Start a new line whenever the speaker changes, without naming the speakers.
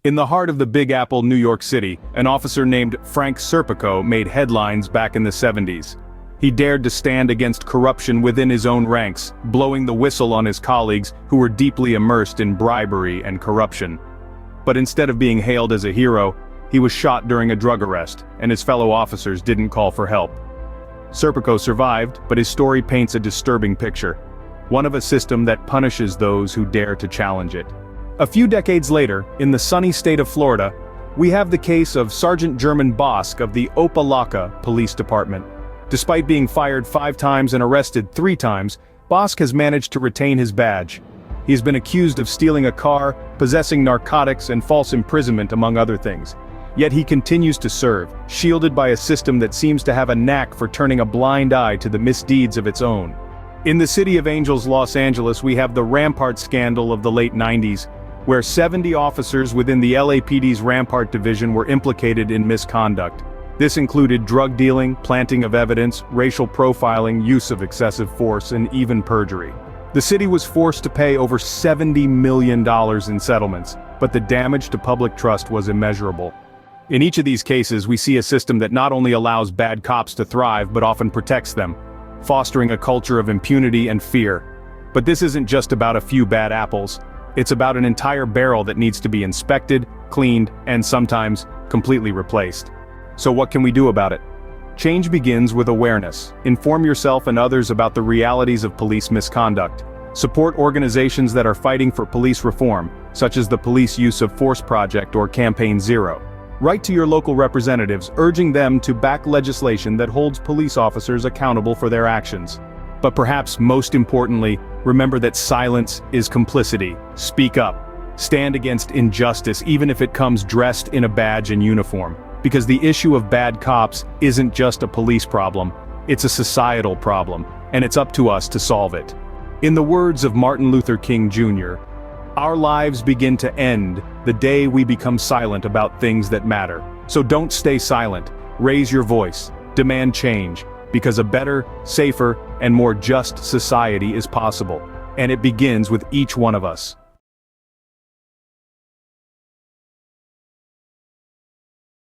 In the heart of the Big Apple, New York City, an officer named Frank Serpico made headlines back in the 70s. He dared to stand against corruption within his own ranks, blowing the whistle on his colleagues who were deeply immersed in bribery and corruption. But instead of being hailed as a hero, he was shot during a drug arrest, and his fellow officers didn't call for help. Serpico survived, but his story paints a disturbing picture. One of a system that punishes those who dare to challenge it. A few decades later, in the sunny state of Florida, we have the case of Sergeant German Bosk of the Opelika Police Department. Despite being fired 5 times and arrested 3 times, Bosk has managed to retain his badge. He has been accused of stealing a car, possessing narcotics, and false imprisonment, among other things. Yet he continues to serve, shielded by a system that seems to have a knack for turning a blind eye to the misdeeds of its own. In the City of Angels, Los Angeles, we have the Rampart scandal of the late 90s, where 70 officers within the LAPD's Rampart division were implicated in misconduct. This included drug dealing, planting of evidence, racial profiling, use of excessive force, and even perjury. The city was forced to pay over $70 million in settlements, but the damage to public trust was immeasurable. In each of these cases, we see a system that not only allows bad cops to thrive but often protects them, fostering a culture of impunity and fear. But this isn't just about a few bad apples. It's about an entire barrel that needs to be inspected, cleaned, and sometimes completely replaced. So what can we do about it? Change begins with awareness. Inform yourself and others about the realities of police misconduct. Support organizations that are fighting for police reform, such as the Police Use of Force Project or Campaign Zero. Write to your local representatives, urging them to back legislation that holds police officers accountable for their actions. But perhaps most importantly, remember that silence is complicity. Speak up. Stand against injustice, even if it comes dressed in a badge and uniform. Because the issue of bad cops isn't just a police problem, it's a societal problem, and it's up to us to solve it. In the words of Martin Luther King Jr., our lives begin to end the day we become silent about things that matter. So don't stay silent. Raise your voice. Demand change. Because a better, safer, and more just society is possible. And it begins with each one of us.